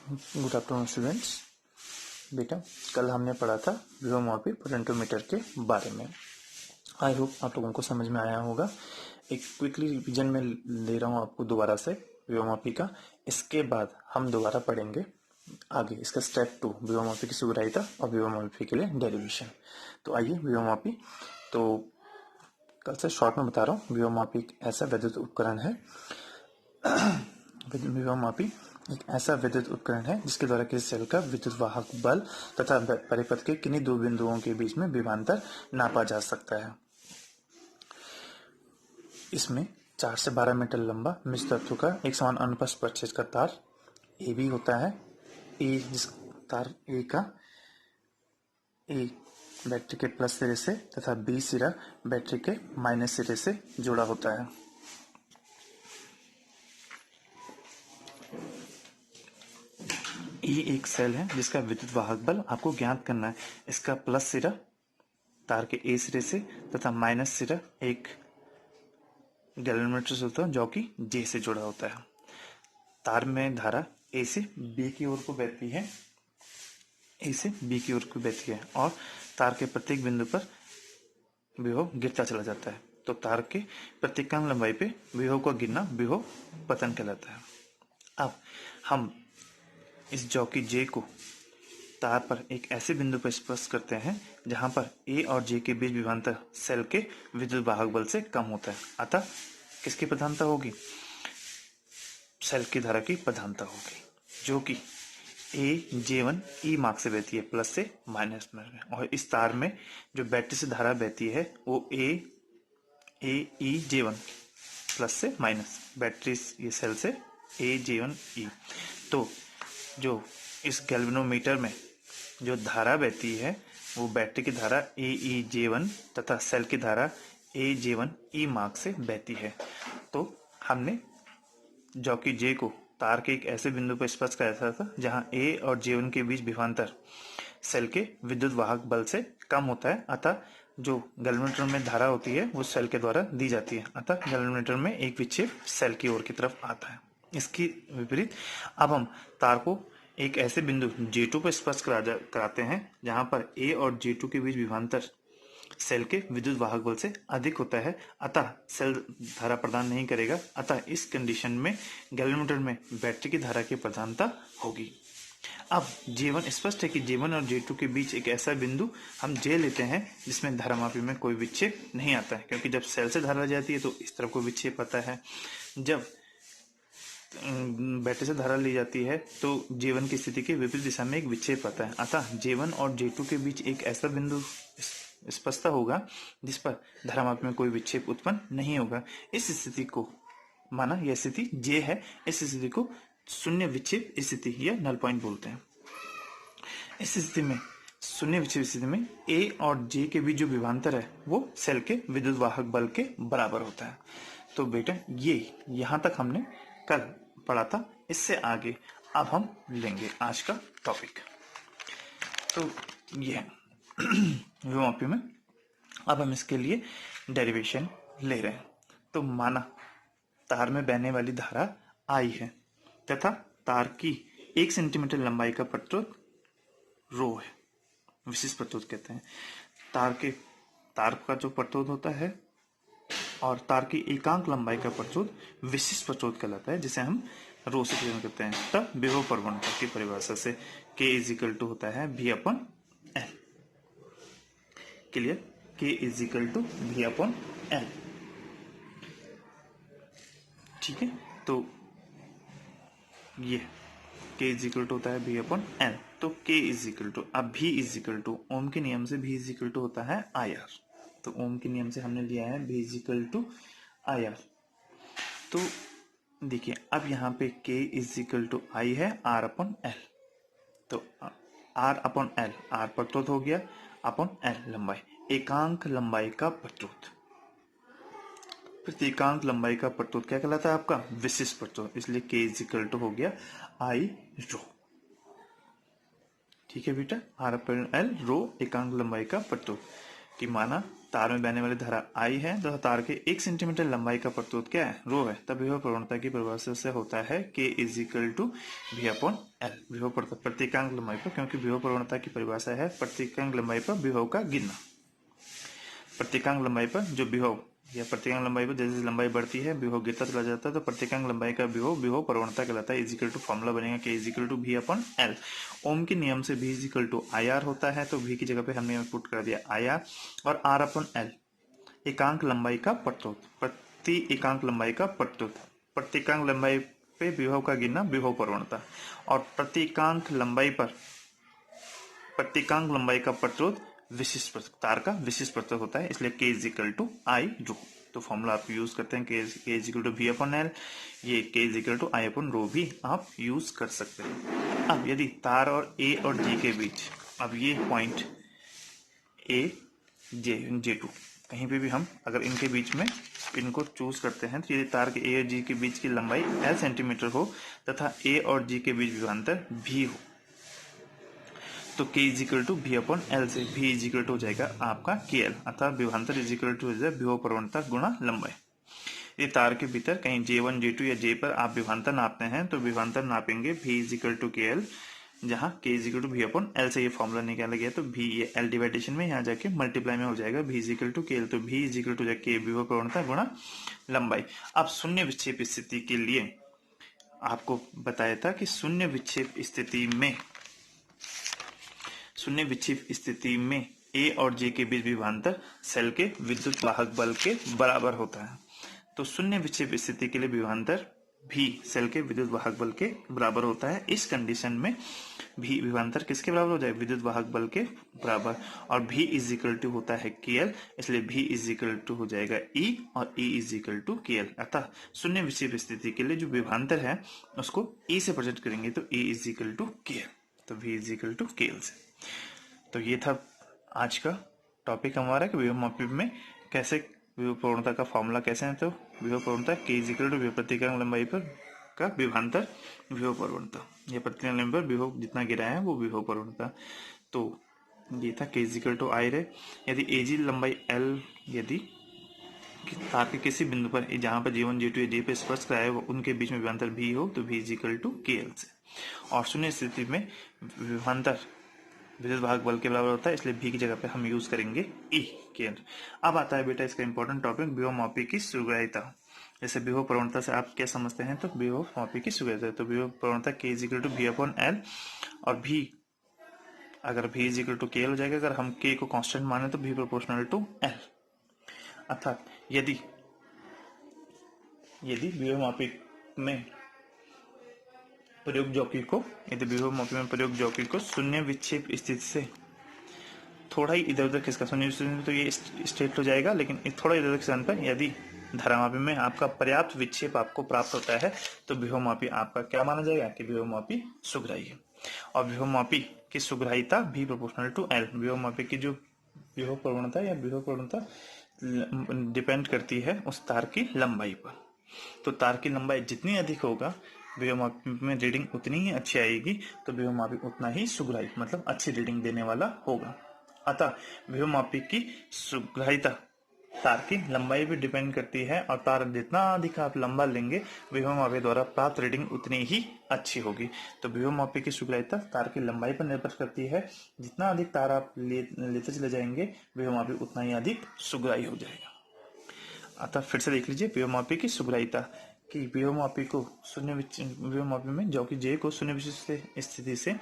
Good afternoon students. बेटा कल हमने पढ़ा था विवोमॉर्फी पोटेंशियोमीटर के बारे में। आई होप आप लोगों को समझ में आया होगा। एक क्विकली रिवीजन में ले रहा हूँ आपको दोबारा से विवोमॉर्फी का। इसके बाद हम दोबारा पढ़ेंगे आगे इसका स्टेप 2 विवोमॉर्फी की सुविधायिता और विवोमॉर्फी के लिए डेरिवेशन। तो आइए विवोमॉर्फी, तो कल से शॉर्ट में बता रहा हूँ। विवोमॉर्फी एक ऐसा विद्युत उपकरण है विवोमॉर्फी एक ऐसा विद्युत उपकरण है जिसके द्वारा किसी सेल का विद्युत वाहक बल तथा परिपथ के किन्हीं दो बिंदुओं के बीच में विभवांतर नापा जा सकता है। इसमें 4 से 12 मीटर लंबा मिश्र तत्व का एक समान अनुप्रस्थ परिच्छेद का तार ए भी होता है। जिस तार ए का बैटरी के प्लस सिरे से तथा बी सिरा बैटरी के माइनस सिरे से जुड़ा होता है। ये एक सेल है जिसका विद्युत वाहक बल आपको ज्ञात करना है। इसका प्लस सिरा तार के ए सिरे से तथा माइनस सिरा एक गैल्वेनोमीटर से होता है जो कि जे से जुड़ा होता है। तार में धारा ए से बी की ओर को बहती है, ए से बी की ओर को बहती है और तार के प्रत्येक बिंदु पर विभव गिरता चला जाता है। तो तार के प्रत्येकांक लंबाई पे विभव का गिरना विभव पतन कहलाता है। अब हम इस जॉकी जे को तार पर एक ऐसे बिंदु पर स्पर्श करते हैं जहां पर ए और जे के बीच विभवांतर सेल के विद्युत वाहक बल से कम होता है। अतः किसकी प्रधानता होगी? सेल की धारा की प्रधानता होगी, जो कि ए J1 ई मार्ग से बहती है, प्लस से माइनस में। और इस तार में जो बैटरी से धारा बहती है वो ए ई J1 प्लस से माइनस, बैटरी ये सेल से ए J1 ई। तो जो इस गैल्वेनोमीटर में जो धारा बहती है वो बैटरी की धारा ए J1 तथा सेल की धारा ए J1 ई मार्ग से बहती है। तो हमने जॉकी जे को तार के एक ऐसे बिंदु पर स्पर्श कराया था जहां ए और J1 के बीच विभवांतर सेल के विद्युत वाहक बल से कम होता है। अतः जो गैल्वेनोमीटर में धारा होती है वो सेल के द्वारा दी जाती है। अतः गैल्वेनोमीटर में एक विक्षेप सेल की ओर की तरफ आता है। इसकी विपरीत अब हम तार को एक ऐसे बिंदु J2 पर स्पर्श कराते हैं जहां पर ए और J2 के बीच विभवांतर सेल के विद्युत वाहक बल से अधिक होता है। अतः सेल धारा प्रदान नहीं करेगा। अतः इस कंडीशन में गैल्वेनोमीटर में बैटरी की धारा की प्रधानता होगी। अब J1 स्पष्ट है कि J1 और J2 के बीच एक ऐसा बिंदु हम J लेते हैं जिसमें धारामापी में कोई विक्षेप नहीं आता है, क्योंकि जब सेल से धारा जाती है तो इस तरफ को विक्षेप आता है। जब बैटरी से धारा ली जाती है तो J1 की स्थिति के विपरीत दिशा में एक विक्षेप आता है। अतः J1 और J2 के बीच एक ऐसा बिंदु स्पष्टता होगा जिस पर धारामापी में कोई विक्षेप उत्पन्न नहीं होगा। इस स्थिति को माना यह स्थिति J है। इस स्थिति को शून्य विक्षेप स्थिति या नल पॉइंट बोलते हैं। इस स्थिति में शून्य विक्षेप स्थिति में A और J के बीच जो विभवांतर है वो सेल के विद्युत वाहक बल के बराबर होता है। तो बेटा ये यहाँ तक हमने कल पढ़ा था। इससे आगे अब हम लेंगे आज का टॉपिक। तो ये विवोमॉर्फी में अब हम इसके लिए डेरिवेशन ले रहे हैं। तो माना तार में बहने वाली धारा I है तथा तार की 1 सेंटीमीटर लंबाई का प्रतिरोध रो है, विशिष्ट प्रतिरोध कहते हैं। तार का जो प्रतिरोध होता है और तार की एकांक लंबाई का प्रतिरोध विशिष्ट प्रतिरोध कहलाता है, जिसे हम रो से प्रेरण करते हैं। तब विभव प्रवणता की परिभाषा से K इजिकल टू होता है V/L। Clear? K is equal to V/L। ठीक है, तो ये K इजिकल टू होता है V/L। तो K इजिकल टू, अब V इजिकल टू ओम के नियम से V इजिकल टू होता है IR। तो ओम के नियम से हमने लिया है V इजिकल टू IR। तो देखिए अब यहाँ पे K इजिकल टू I है R/L। तो R/L, R प्रतिरोध हो गया, अपन L लंबाई, एकांक लंबाई का प्रतिरोध। प्रत्येकांक लंबाई का प्रतिरोध क्या कहलाता है? आपका विशिष्ट प्रतिरोध। इसलिए K इजिकल टू हो गया I रो। ठीक है बेटा, R/L रो एकांक लंबाई का प्रतिरोध। कि माना तार में बहने वाली धारा आई है तथा तार के 1 सेंटीमीटर लंबाई का प्रतिरोध क्या है, रो है, तब विभव प्रवणता की परिभाषा से होता है K is equal to V upon L। विभव प्रत्येकांक लंबाई पर, क्योंकि विभव प्रवणता की परिभाषा है प्रत्येकांक लंबाई पर विभव का गिनना। प्रत्येकांक लंबाई पर जो विभव या प्रत्येकांक लंबाई पर जैसे लंबाई बढ़ती है विभव गिरता चला जाता है, तो प्रत्येकांक लंबाई का विभव प्रवणता कहलाता है। इजिकल टू फॉर्मूला बनेगा K is equal to V upon L। Ohm के नियम से V इजिकल टू IR होता है, तो V की जगह पे हमने पुट कर दिया IR, और R अपॉन L एकांक लंबाई का प्रतिरोध, प्रति एकांक लंबाई का प्रतिरोध। प्रत्येकांक लंबाई पे विभव का गिनना विभव प्रवणता, और प्रत्येकांक लंबाई पर प्रत्येकांक लंबाई का प्रतिरोध विशिष्ट तार का विशिष्ट प्रतिरोध होता है, इसलिए K is equal to I rho. तो फॉर्मूला आप यूज करते हैं K is equal to V upon L, ये K is equal to I upon rho भी आप यूज कर सकते हैं। अब यदि तार और A और G के बीच, अब ये पॉइंट A J2 कहीं पे भी हम अगर इनके बीच में इनको चूज करते हैं, तो यदि तार के A और G के बीच की लंबाई L सेंटीमीटर हो तथा A और G के बीच विभवांतर V हो, तो K is equal to V upon L से V इजिकल टू हो जाएगा आपका KL, अर्थात विभवांतर इजिकल टू हो जाए विभव प्रवणता गुणा लंबाई। ये तार के भीतर कहीं J1 J2 या J पर आप विभवांतर नापते हैं, तो विभवांतर नापेंगे V इजिकल टू KL, जहाँ K is equal to V upon L से ये फॉर्मूला निकाला गया, तो V ये L डिवाइडेशन में यहाँ जाके मल्टीप्लाई में हो जाएगा V इजिकल टू KL, तो V इजिकल टू जाके विभव प्रवणता गुणा लंबाई। अब शून्य विक्षेप स्थिति के लिए आपको बताया था कि शून्य विक्षेप स्थिति में A और J के बीच विभवांतर सेल के विद्युत वाहक बल के बराबर होता है। तो शून्य विक्षेप स्थिति के लिए विभवांतर भी सेल के विद्युत वाहक बल के बराबर होता है। इस कंडीशन में भी विभवांतर किसके बराबर हो जाए, विद्युत वाहक बल के बराबर, और V इजिकल टू होता है KL, इसलिए V इजिकल टू हो जाएगा E और E इजिकल टू KL। अतः शून्य विक्षेप स्थिति के लिए जो विभवांतर है उसको E से प्रेजेंट करेंगे, तो E इजिकल टू KL, तो V इजिकल टू KL से। तो ये था आज का टॉपिक हमारा कि विभव मापी में कैसे विभव प्रवणता का फॉर्मूला कैसे है। तो विभव प्रवणता K इजिकल टू प्रत्येकांक लंबाई पर का विभवांतर विभव प्रवणता, यह प्रत्येकांक लंबाई पर विभव जितना गिरा है वो विभव प्रवणता। तो ये था K इजिकल टू I रहे। यदि AG लंबाई L यदि तार के किसी बिंदु पर जहां पर J1 J2 या J पे स्पर्श कराए उनके बीच में विभवांतर V हो, तो V इजिकल टू KL से। और शून्य स्थिति में विभवांतर विद्युत वाहक बल के बराबर होता है, इसलिए V की जगह पे हम यूज करेंगे E केंद्र। अब आता है बेटा इसका इंपॉर्टेंट टॉपिक विभव मापी की सुग्राह्यता। जैसे विभव प्रवणता से आप क्या समझते हैं, तो विभव मापी की सुग्राह्यता, तो विभव प्रवणता K is equal to V upon L, और V अगर V इजिकल टू KL हो जाएगा, अगर हम K को कांस्टेंट माने तो V प्रोपोर्शनल टू L। अर्थात यदि विभव मापी में प्रयोग जॉकी को शून्य विक्षेप स्थिति से थोड़ा ही इधर उधर खिसका, शून्य स्थिति में तो ये स्ट्रेट हो जाएगा, लेकिन थोड़ा इधर उधर खिसकाने पर यदि धारामापी में आपका पर्याप्त विक्षेप आपको प्राप्त होता है, तो विभव मापी आपका क्या माना जाएगा कि विभव मापी सुग्राह्य है। और विभव मापी की सुग्राह्यता V प्रोपोर्शनल टू L। विभव मापी की जो विभव प्रवणता या विभव प्रवणता डिपेंड करती है उस तार की लंबाई पर। तो तार की लंबाई जितनी अधिक होगा विभव मापी में रीडिंग उतनी ही अच्छी आएगी, तो विभव मापी उतना ही सुग्राह्य मतलब अच्छी रीडिंग देने वाला होगा। अतः विभव मापी की सुग्राह्यता तार की लंबाई भी डिपेंड करती है, और तार जितना अधिक आप लंबा लेंगे विभव मापी द्वारा प्राप्त रीडिंग उतनी ही अच्छी होगी। तो विभव मापी की सुग्राह्यता तार की लंबाई पर निर्भर करती है। जितना अधिक तार आप लेते चले जाएंगे विभव मापी उतना ही अधिक सुग्राह्य हो जाएगा। अतः फिर से देख लीजिए विभव मापी की सुग्राह्यता कि विभव मापी को विभव मापी में जो कि J को शून्य विक्षेप स्थिति से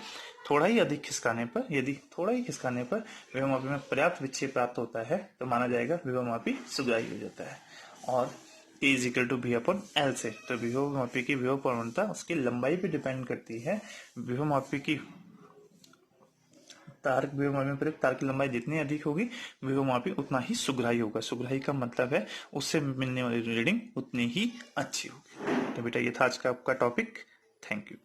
थोड़ा ही अधिक खिसकाने पर, यदि थोड़ा ही खिसकाने पर विभव मापी में पर्याप्त विक्षेप प्राप्त होता है, तो माना जाएगा विभव मापी सुग्राह्य हो जाता है। और A is equal to V upon L से, तो विभव मापी की विभव प्रवणता उसकी लंबाई पे डिपेंड करती है। विभव मापी की विभव मापी में प्रयुक्त तार की लंबाई जितनी अधिक होगी विभव मापी उतना ही सुग्राह्य होगा। सुग्राह्य का मतलब है उससे मिलने वाली रीडिंग उतनी ही अच्छी होगी। तो बेटा ये था आज का आपका टॉपिक। Thank you.